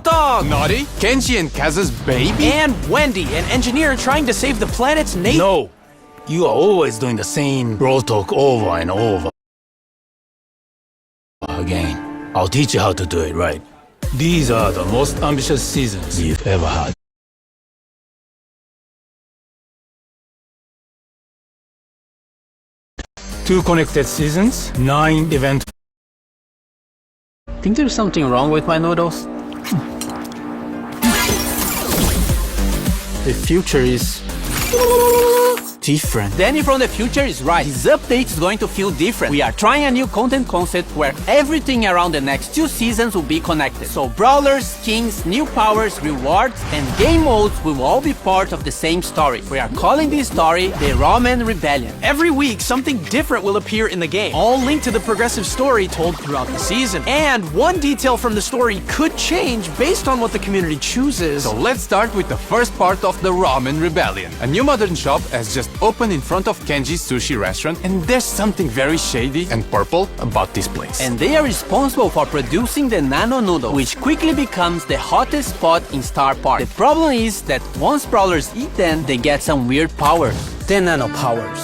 Dog! Naughty, Kenji and Kaz's baby? And Wendy, an engineer trying to save the planet's nature. No, you are always doing the same Brawl talk over and over again. I'll teach you how to do it right. These are the most ambitious seasons we've ever had. 2 connected seasons, 9 events. Think there's something wrong with my noodles? The future is different. Danny from the future is right. This update is going to feel different. We are trying a new content concept where everything around the next 2 seasons will be connected. So brawlers, skins, new powers, rewards, and game modes will all be part of the same story. We are calling this story the Ramen Rebellion. Every week, something different will appear in the game, all linked to the progressive story told throughout the season. And one detail from the story could change based on what the community chooses. So let's start with the first part of the Ramen Rebellion. A new modern shop has just opened in front of Kenji's sushi restaurant, and there's something very shady and purple about this place. And they are responsible for producing the nano noodle, which quickly becomes the hottest spot in Star Park. The problem is that once brawlers eat them, they get some weird powers. The nano powers.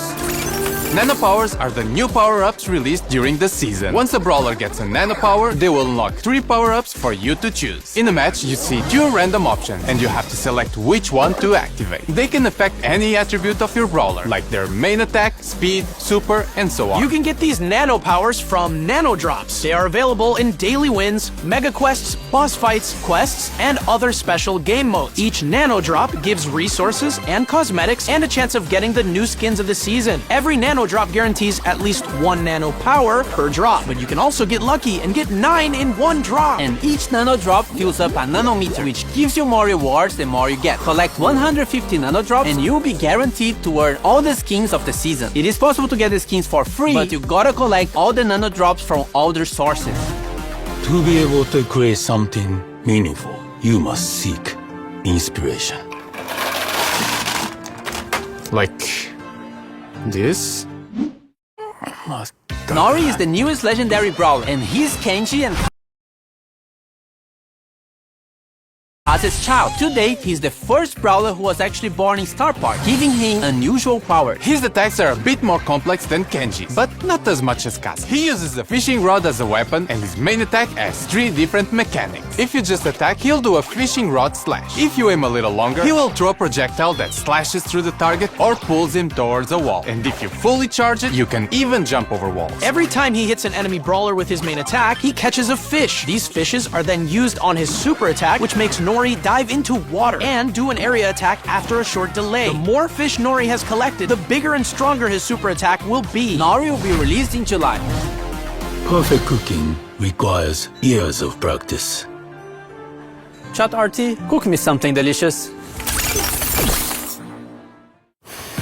Nano powers are the new power-ups released during the season. Once a brawler gets a nano power, they will unlock 3 power-ups for you to choose. In a match, you see 2 random options, and you have to select which one to activate. They can affect any attribute of your brawler, like their main attack, speed, super, and so on. You can get these nano powers from nano drops. They are available in daily wins, mega quests, boss fights, quests, and other special game modes. Each nano drop gives resources and cosmetics and a chance of getting the new skins of the season. Every nano drop guarantees at least 1 nano power per drop, but you can also get lucky and get 9 in 1 drop. And each nano drop fills up a nanometer, which gives you more rewards the more you get. Collect 150 nano drops and you'll be guaranteed to earn all the skins of the season. It is possible to get the skins for free, but you gotta collect all the nano drops from all their sources. To be able to create something meaningful, you must seek inspiration. Like this? Nori is the newest legendary brawler, and he's Kenji and Kaz's child. To date, he's the first brawler who was actually born in Star Park, giving him unusual powers. His attacks are a bit more complex than Kenji's, but not as much as Kaz. He uses the fishing rod as a weapon, and his main attack has 3 different mechanics. If you just attack, he'll do a fishing rod slash. If you aim a little longer, he will throw a projectile that slashes through the target or pulls him towards a wall. And if you fully charge it, you can even jump over walls. Every time he hits an enemy brawler with his main attack, he catches a fish. These fishes are then used on his super attack, which makes Nori dive into water and do an area attack after a short delay. The more fish Nori has collected, the bigger and stronger his super attack will be. Nori will be released in July. Perfect cooking requires years of practice. Chat RT, cook me something delicious.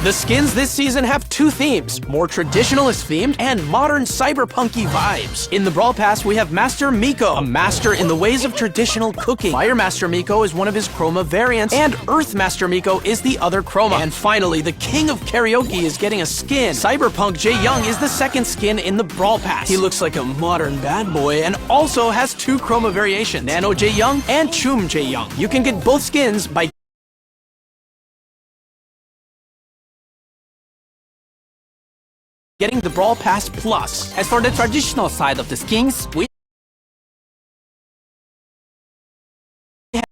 The skins this season have 2 themes, more traditionalist themed and modern cyberpunky vibes. In the Brawl Pass, we have Master Miko, a master in the ways of traditional cooking. Fire Master Miko is one of his chroma variants, and Earth Master Miko is the other chroma. And finally, the King of Karaoke is getting a skin. Cyberpunk Jae Young is the 2nd skin in the Brawl Pass. He looks like a modern bad boy and also has 2 chroma variations, Nano Jae Young and Chum Jae Young. You can get both skins by getting the Brawl Pass Plus. As for the traditional side of the skins, we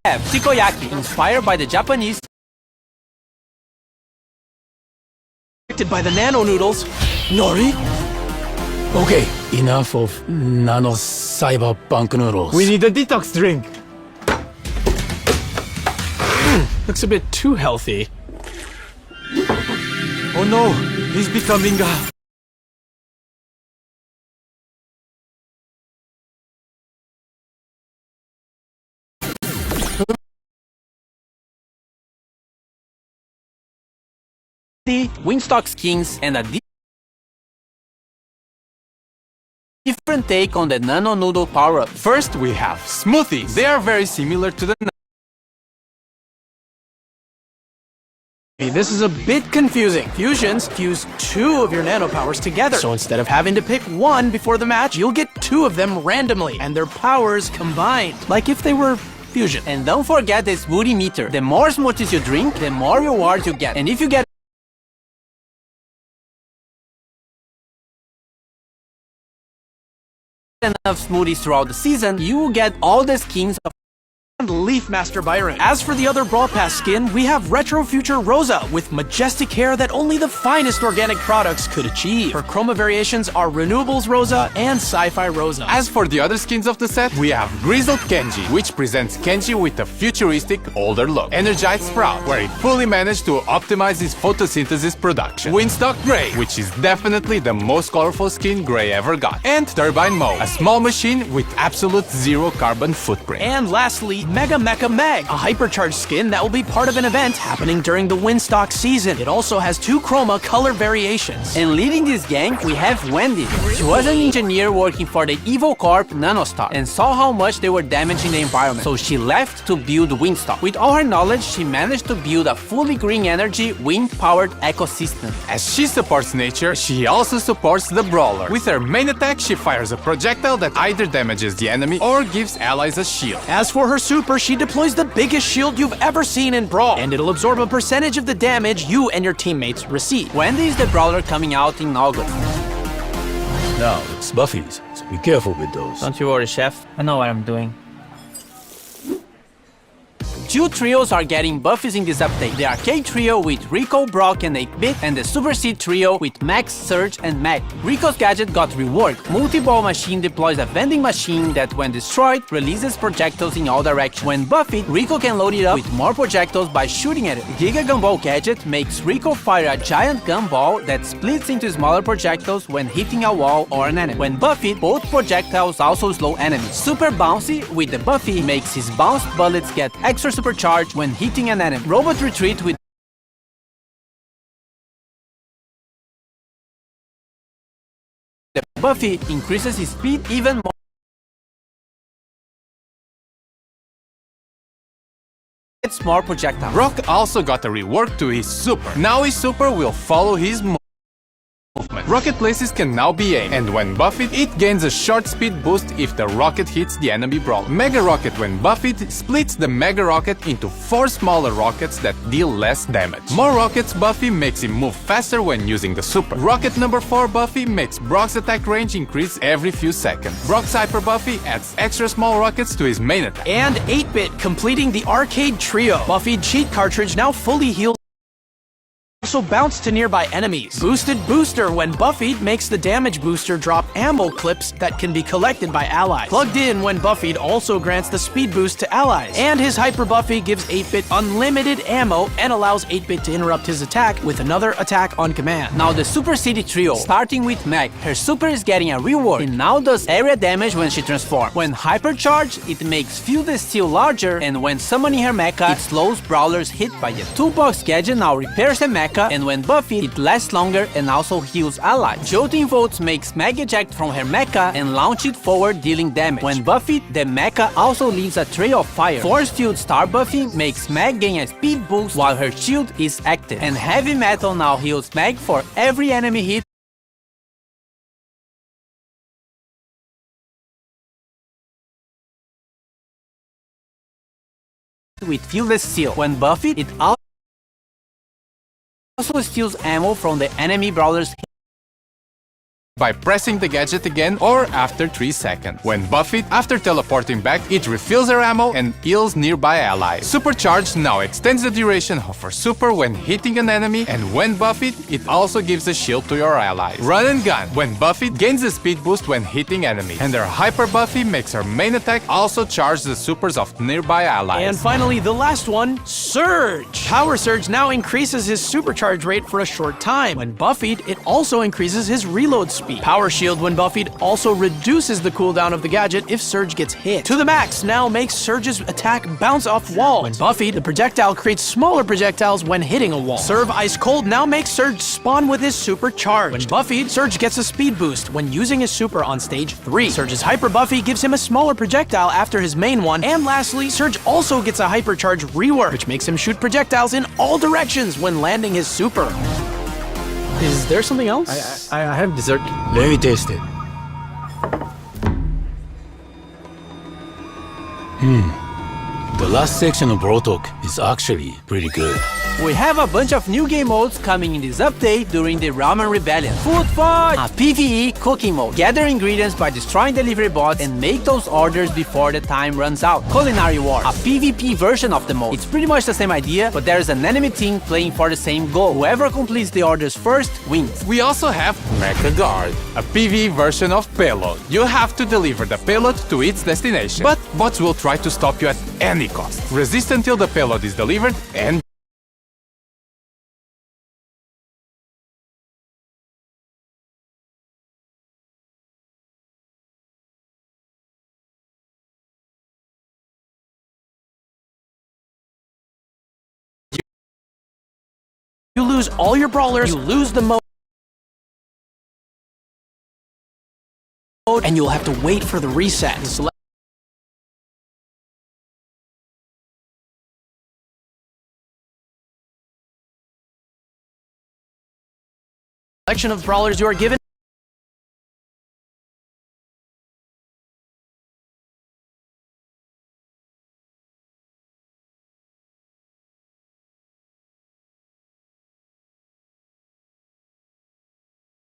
have Takoyaki, inspired by the Japanese by the nano noodles. Nori? Okay, enough of nano cyberpunk noodles. We need a detox drink. Looks a bit too healthy. Oh no, he's becoming a... Wingstock skins and a different take on the nano noodle power-up. First, we have smoothies. They are very similar to the... This is a bit confusing. Fusions fuse 2 of your nano powers together. So instead of having to pick 1 before the match, you'll get 2 of them randomly, and their powers combined. Like if they were fusion. And don't forget the smoothie meter. The more smoothies you drink, the more rewards you get. And if you get enough smoothies throughout the season, you will get all the skins of And Leaf Master Byron. As for the other Brawl Pass skin, we have Retro Future Rosa with majestic hair that only the finest organic products could achieve. Her chroma variations are Renewables Rosa and Sci-Fi Rosa. As for the other skins of the set, we have Grizzled Kenji, which presents Kenji with a futuristic, older look. Energized Sprout, where he fully managed to optimize his photosynthesis production. Windstock Gray, which is definitely the most colorful skin Gray ever got. And Turbine Mode, a small machine with absolute zero carbon footprint. And lastly, Mega Mecha Meg, a hypercharged skin that will be part of an event happening during the Windstock season. It also has 2 chroma color variations. And leading this gang, we have Wendy. She was an engineer working for the Evil Corp Nanostar and saw how much they were damaging the environment. So she left to build Windstock. With all her knowledge, she managed to build a fully green energy, wind-powered ecosystem. As she supports nature, she also supports the Brawler. With her main attack, she fires a projectile that either damages the enemy or gives allies a shield. As for her super, she deploys the biggest shield you've ever seen in Brawl, and it'll absorb a percentage of the damage you and your teammates receive. Wendy is the brawler coming out in August. Now, it's Buffy's, so be careful with those. Don't you worry, Chef. I know what I'm doing. 2 trios are getting buffies in this update. The Arcade Trio with Rico, Brock, and 8-Bit, and the Super Seed Trio with Max, Surge, and Meg. Rico's gadget got reworked. Multi-Ball Machine deploys a vending machine that, when destroyed, releases projectiles in all directions. When buffied, Rico can load it up with more projectiles by shooting at it. Giga Gumball gadget makes Rico fire a giant gumball that splits into smaller projectiles when hitting a wall or an enemy. When buffied, both projectiles also slow enemies. Super Bouncy with the Buffy makes his bounced bullets get extra supercharged when hitting an enemy. Robot Retreat with the Buffy increases his speed even more. It's more projectiles. Brock also got a rework to his super. Now his super will follow his movement. Rocket places can now be aimed, and when buffied, it gains a short speed boost if the rocket hits the enemy brawler. Mega Rocket, when buffied, splits the Mega Rocket into 4 smaller rockets that deal less damage. More rockets Buffy makes him move faster when using the super. Rocket number 4 Buffy makes Brock's attack range increase every few seconds. Brock's Hyper Buffy adds extra small rockets to his main attack. And 8-Bit completing the Arcade Trio. Buffy cheat cartridge now fully heals. Also bounce to nearby enemies. Boosted Booster, when buffied, makes the damage booster drop ammo clips that can be collected by allies. Plugged in, when buffied, also grants the speed boost to allies. And his Hyper Buffy gives 8-Bit unlimited ammo and allows 8-Bit to interrupt his attack with another attack on command. Now the Super City Trio, starting with Meg. Her super is getting a reward. It now does area damage when she transforms. When hypercharged, it makes Field the Steel larger, and when summoning her mecha, it slows brawlers hit by it. Toolbox gadget now repairs the mecha, and when buffied, it lasts longer and also heals allies. Jolting Volts makes Meg eject from her mecha and launch it forward, dealing damage. When buffied, the mecha also leaves a trail of fire. Force Field Star Buffy makes Meg gain a speed boost while her shield is active. And Heavy Metal now heals Meg for every enemy hit with Fieldless Steel. When buffied, it also steals ammo from the enemy brawlers by pressing the gadget again or after 3 seconds. When buffied, after teleporting back, it refills her ammo and heals nearby allies. Supercharged now extends the duration of her super when hitting an enemy, and when buffied, it also gives a shield to your allies. Run and Gun, when buffied, gains a speed boost when hitting enemies, and her Hyper Buffy makes her main attack also charge the supers of nearby allies. And finally, the last one, Surge. Power Surge now increases his supercharge rate for a short time. When buffied, it also increases his reload speed. Power Shield, when buffied, also reduces the cooldown of the gadget if Surge gets hit. To the max now makes Surge's attack bounce off walls. When buffied, the projectile creates smaller projectiles when hitting a wall. Serve Ice Cold now makes Surge spawn with his super charged. When buffied, Surge gets a speed boost when using his super on stage 3. Surge's Hyper Buffy gives him a smaller projectile after his main one. And lastly, Surge also gets a hypercharge rework, which makes him shoot projectiles in all directions when landing his super. Is there something else? I have dessert. Let me taste it. The last section of Brawl Talk is actually pretty good. We have a bunch of new game modes coming in this update during the Ramen Rebellion. Food Fight! A PvE cooking mode. Gather ingredients by destroying delivery bots and make those orders before the time runs out. Culinary Wars. A PvP version of the mode. It's pretty much the same idea, but there's an enemy team playing for the same goal. Whoever completes the orders first wins. We also have Mecha Guard, a PvE version of Payload. You have to deliver the payload to its destination, but bots will try to stop you at any cost. Resist until the payload is delivered and You lose all your brawlers, you lose the mode, and you'll have to wait for the reset. Selection of brawlers you are given.